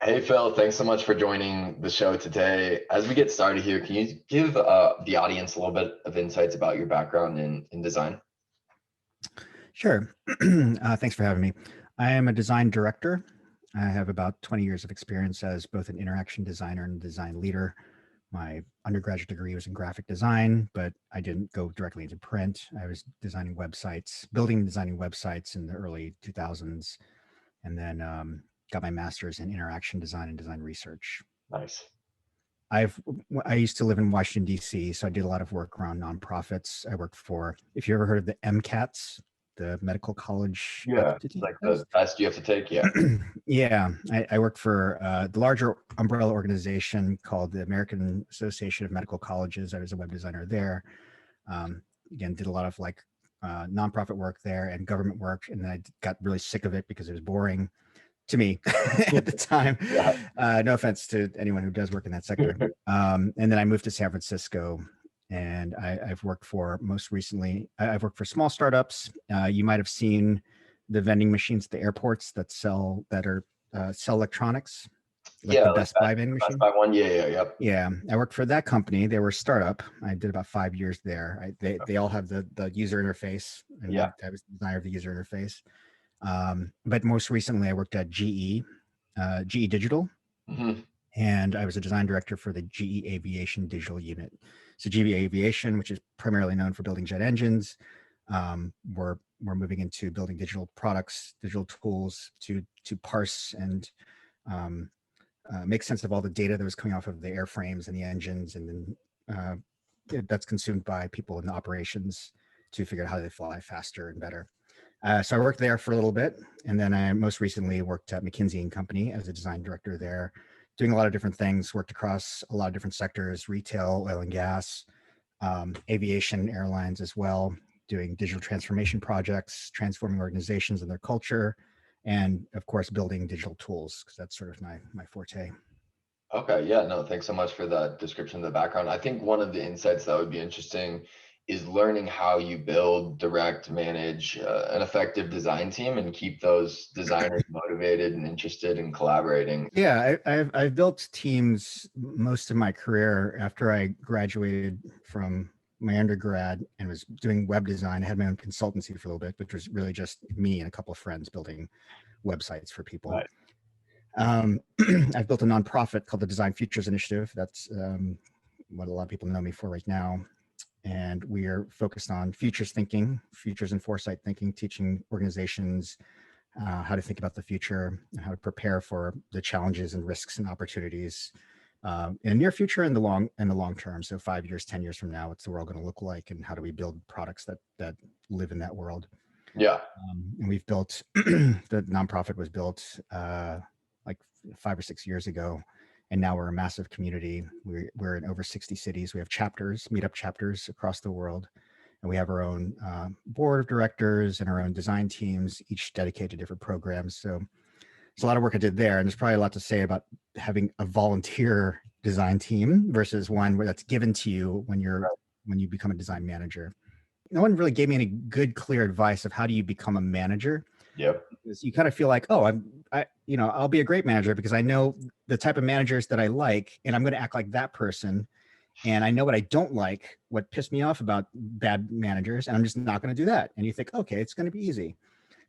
Hey Phil, thanks so much for joining the show today. As we get started here, can you give the audience a little bit of insights about your background in design? Sure. Thanks for having me. I am a design director. I have about 20 years of experience as both an interaction designer and design leader. My undergraduate degree was in graphic design, but I didn't go directly into print. I was designing websites, building and designing websites in the early 2000s, and then got my master's in interaction design and design research. Nice. I've I used to live in Washington D.C., so I did a lot of work around nonprofits. I worked for, if you ever heard of the MCATs, the Medical College Yeah, Aptitude like the Test. test you have to take. Yeah. Yeah, I worked for the larger umbrella organization called the American Association of Medical Colleges. I was a web designer there. Again, did a lot of like nonprofit work there and government work, and then I got really sick of it because it was boring to me at the time. Yeah. No offense to anyone who does work in that sector. And then I moved to San Francisco, and I've worked for most recently. I've worked for small startups. You might have seen the vending machines at the airports that sell electronics, like Yeah, the like Best Buy vending the Best machine. Buy one. Yeah, yeah, yep. Yeah, I worked for that company. They were a startup. I did about 5 years there. They all have the user interface, and Yeah. I was the designer of the user interface. But most recently, I worked at GE Digital, Hmm. and I was a design director for the GE Aviation Digital Unit. So GE Aviation, which is primarily known for building jet engines, we're moving into building digital products, digital tools to parse and um, make sense of all the data that was coming off of the airframes and the engines, and then that's consumed by people in the operations to figure out how they fly faster and better. So I worked there for a little bit, and then I most recently worked at McKinsey and Company as a design director there, doing a lot of different things. Worked across a lot of different sectors: retail, oil and gas, aviation, airlines as well. Doing digital transformation projects, transforming organizations and their culture, and of course, building digital tools because that's sort of my forte. Okay, yeah, no, thanks so much for that description of the background. I think one of the insights that would be interesting is learning how you build, direct, manage an effective design team and keep those designers motivated and interested in collaborating. Yeah, I've built teams most of my career after I graduated from my undergrad and was doing web design. I had my own consultancy for a little bit, which was really just me and a couple of friends building websites for people. Right. Um, I've built a nonprofit called the Design Futures Initiative. That's what a lot of people know me for right now. And we are focused on futures thinking, futures and foresight thinking, teaching organizations how to think about the future and how to prepare for the challenges and risks and opportunities in the near future and the long term. So 5 years, 10 years from now, what's the world going to look like, and how do we build products that live in that world? Yeah. And we've built the nonprofit was built like 5 or 6 years ago, and now we're a massive community. We're in over 60 cities. We have chapters, meetup chapters across the world, and we have our own board of directors and our own design teams, each dedicated to different programs. So it's a lot of work I did there, and there's probably a lot to say about having a volunteer design team versus one where that's given to you when you become a design manager. No one really gave me any good, clear advice of how do you become a manager. Yep. Because you kind of feel like, oh, I'll be a great manager because I know the type of managers that I like, and I'm going to act like that person. And I know what I don't like, what pissed me off about bad managers, and I'm just not going to do that. And you think, okay, it's going to be easy.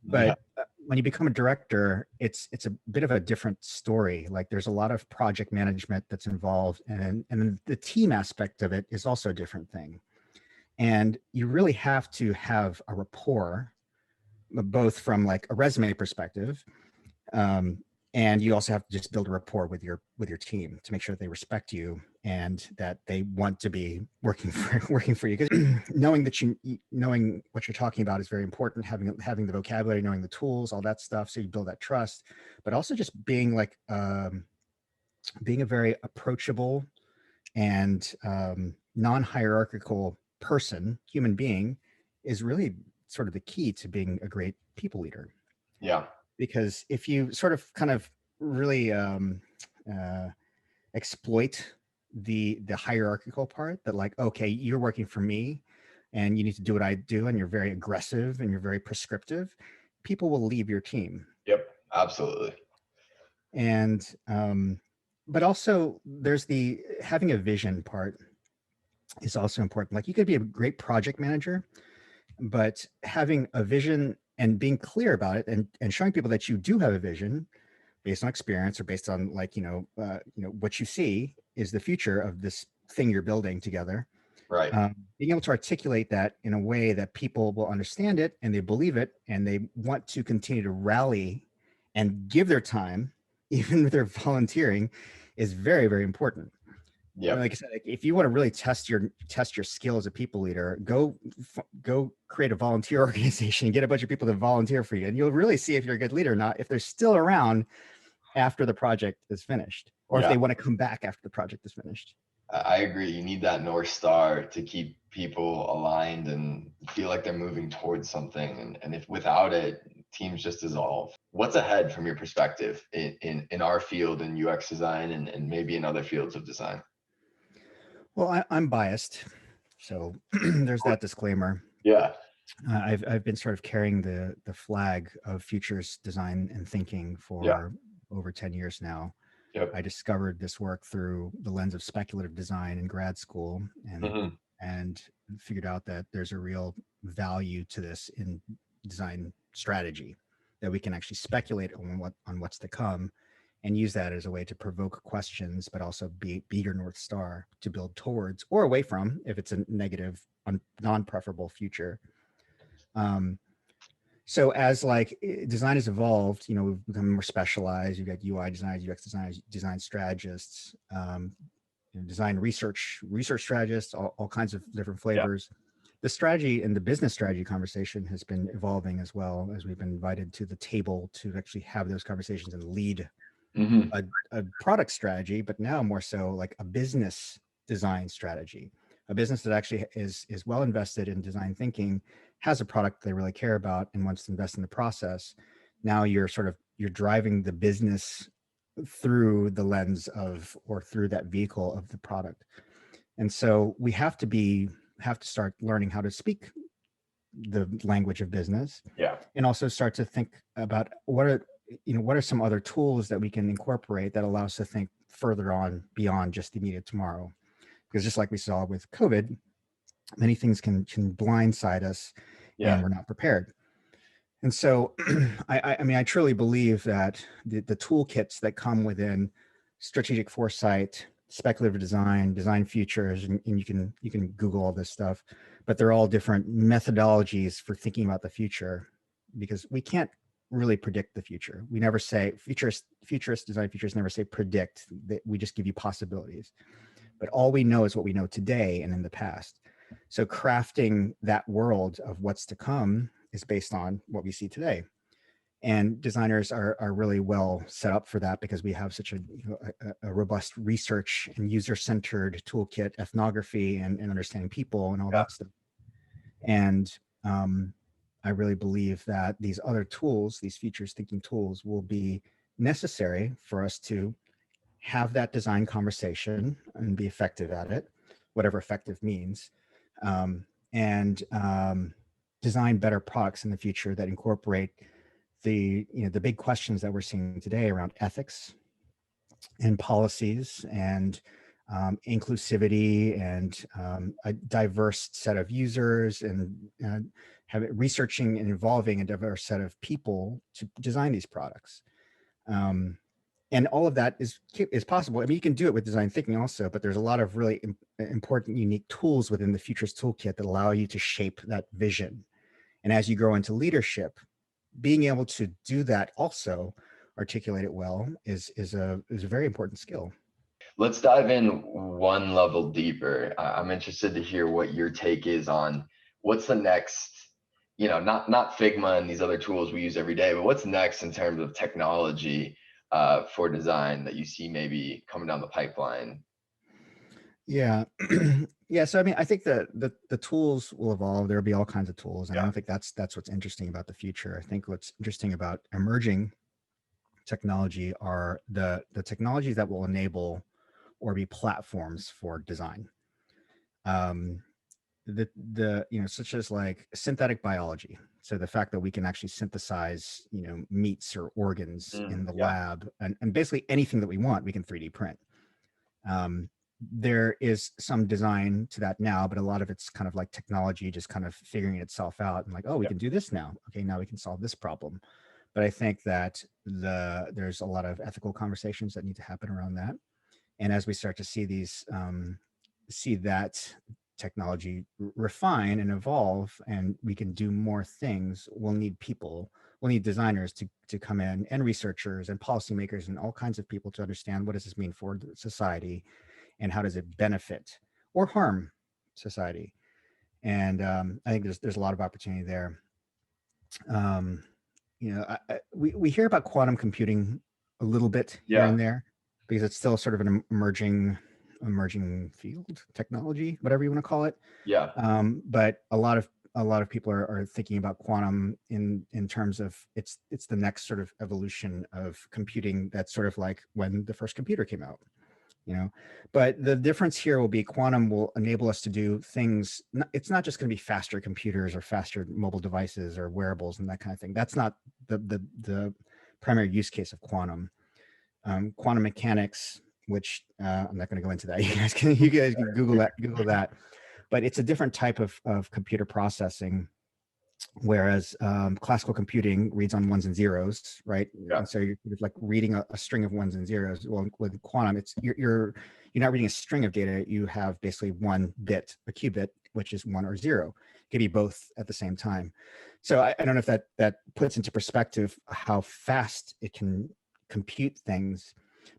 Yeah. But when you become a director, it's a bit of a different story. Like there's a lot of project management that's involved, and then the team aspect of it is also a different thing. And you really have to have a rapport, both from like a resume perspective, um, and you also have to just build a rapport with your team to make sure that they respect you and that they want to be working for you. Because knowing what you're talking about is very important. Having the vocabulary, knowing the tools, all that stuff, so you build that trust. But also just being like being a very approachable and non-hierarchical person, human being, is really sort of the key to being a great people leader. Yeah. Because if you sort of kind of really uh, exploit the hierarchical part, that like, okay, you're working for me and you need to do what I do, and you're very aggressive and you're very prescriptive, people will leave your team. Yep. Absolutely. And but also there's the having a vision part is also important. Like you could be a great project manager, but having a vision and being clear about it and showing people that you do have a vision based on experience or based on like what you see is the future of this thing you're building together. Right. Being able to articulate that in a way that people will understand it and they believe it and they want to continue to rally and give their time even if they're volunteering is very, very important. Yep. Like I said, like if you want to really test your skill as a people leader, go create a volunteer organization and get a bunch of people to volunteer for you, and you'll really see if you're a good leader or not, if they're still around after the project is finished, or if Yeah. they want to come back after the project is finished. I agree. You need that North Star to keep people aligned and feel like they're moving towards something. And if without it, teams just dissolve. What's ahead from your perspective in our field in UX design and maybe in other fields of design? Well, I'm biased, so there's that disclaimer. Yeah. I've been sort of carrying the flag of futures design and thinking Yeah. for over 10 years now. I Yep. discovered this work through the lens of speculative design in grad school Hmm. and figured out that there's a real value to this in design strategy, that we can actually speculate on what's to come and use that as a way to provoke questions, but also be your North Star to build towards or away from if it's a negative, non-preferable future. Um, so as like design has evolved, we've become more specialized. You've got UI designers, UX designers, design strategists, design research strategists, all kinds of different Yeah. flavors. The strategy and the business strategy conversation has been evolving as well, as we've been invited to the table to actually have those conversations and lead Hmm. a product strategy, but now more so like a business design strategy. A business that actually is well invested in design thinking, has a product they really care about and wants to invest in the process. Now you're driving the business through the lens of or through that vehicle of the product. And so we have to start learning how to speak the language of business Yeah. and also start to think about what are some other tools that we can incorporate that allow us to think further on beyond just the immediate tomorrow, because just like we saw with COVID, many things can blindside us and Yeah. we're not prepared. And so I mean I truly believe that the toolkits that come within strategic foresight, speculative design, design futures, and you can Google all this stuff, but they're all different methodologies for thinking about the future, because we can't really predict the future. We never say futurist design futures never say predict. We just give you possibilities. But all we know is what we know today and in the past. So crafting that world of what's to come is based on what we see today. And designers are really well set up for that because we have such a robust research and user-centered toolkit, ethnography, and understanding people and all Yeah. that stuff. And I really believe that these other tools, these futures thinking tools, will be necessary for us to have that design conversation and be effective at it, whatever effective means, and design better products in the future that incorporate the big questions that we're seeing today around ethics and policies and inclusivity and a diverse set of users and have it researching and involving a diverse set of people to design these products. Um, and all of that is possible. I mean, you can do it with design thinking also, but there's a lot of really important, unique tools within the Futures Toolkit that allow you to shape that vision. And as you grow into leadership, being able to do that also, articulate it well, is a very important skill. Let's dive in one level deeper. I'm interested to hear what your take is on what's the next, not Figma and these other tools we use every day, but what's next in terms of technology for design that you see maybe coming down the pipeline? Yeah. Yeah. So I mean, I think the tools will evolve. There'll be all kinds of tools. And I Yeah. don't think that's what's interesting about the future. I think what's interesting about emerging technology are the technologies that will enable or be platforms for design. Um, such as like synthetic biology. So the fact that we can actually synthesize, meats or organs in the Yeah. lab, and basically anything that we want, we can 3D print. Um, there is some design to that now, but a lot of it's kind of like technology just kind of figuring itself out and like, oh, we Yeah. can do this now. Okay, now we can solve this problem. But I think that there's a lot of ethical conversations that need to happen around that. And as we start to see see that technology refine and evolve, and we can do more things, we'll need designers to come in, and researchers and policymakers and all kinds of people to understand what does this mean for society, and how does it benefit or harm society. And I think there's a lot of opportunity there. Um, we hear about quantum computing a little bit here Yeah. and there because it's still sort of an emerging field, technology, whatever you want to call it. Yeah. But a lot of people are thinking about quantum in terms of it's the next sort of evolution of computing. That's sort of like when the first computer came out, you know. But the difference here will be quantum will enable us to do things. It's not just going to be faster computers or faster mobile devices or wearables and that kind of thing. That's not the primary use case of quantum. Quantum mechanics, which I'm not going to go into that. You guys can Google that. But it's a different type of computer processing, whereas classical computing reads on ones and zeros, right? Yeah. And so you're like reading a string of ones and zeros. Well, with quantum, it's you're not reading a string of data. You have basically one bit, a qubit, which is 1 or 0. It can be both at the same time. So I don't know if that puts into perspective how fast it can compute things,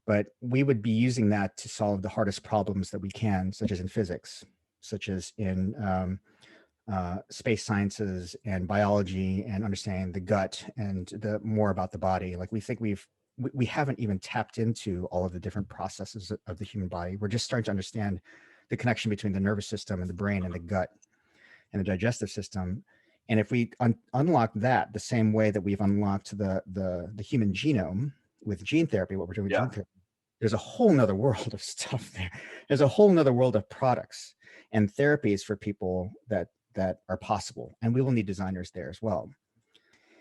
but we would be using that to solve the hardest problems that we can, such as in physics, such as in space sciences and biology, and understanding the gut and the more about the body. Like we haven't even tapped into all of the different processes of the human body. We're just starting to understand the connection between the nervous system and the brain and the gut and the digestive system. And if we unlock that the same way that we've unlocked the human genome with gene therapy, what we're doing with Yeah. gene therapy, there's a whole nother world of stuff there. There's a whole nother world of products and therapies for people that are possible. And we will need designers there as well.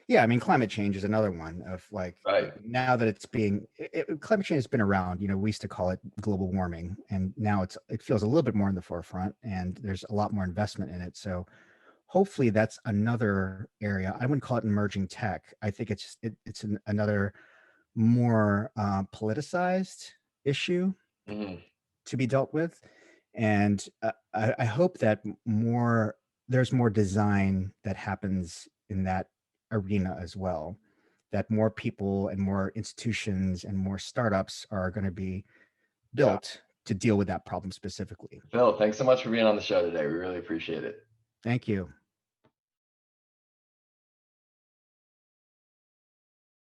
Yeah, I mean, climate change is another one of like, Right. now that climate change has been around, we used to call it global warming, and now it feels a little bit more in the forefront, and there's a lot more investment in it. So hopefully that's another area. I wouldn't call it emerging tech. I think it's another more politicized issue Hmm. to be dealt with. And I hope that there's more design that happens in that arena as well, that more people and more institutions and more startups are going to be Yeah. built to deal with that problem specifically. Phil, thanks so much for being on the show today. We really appreciate it. Thank you.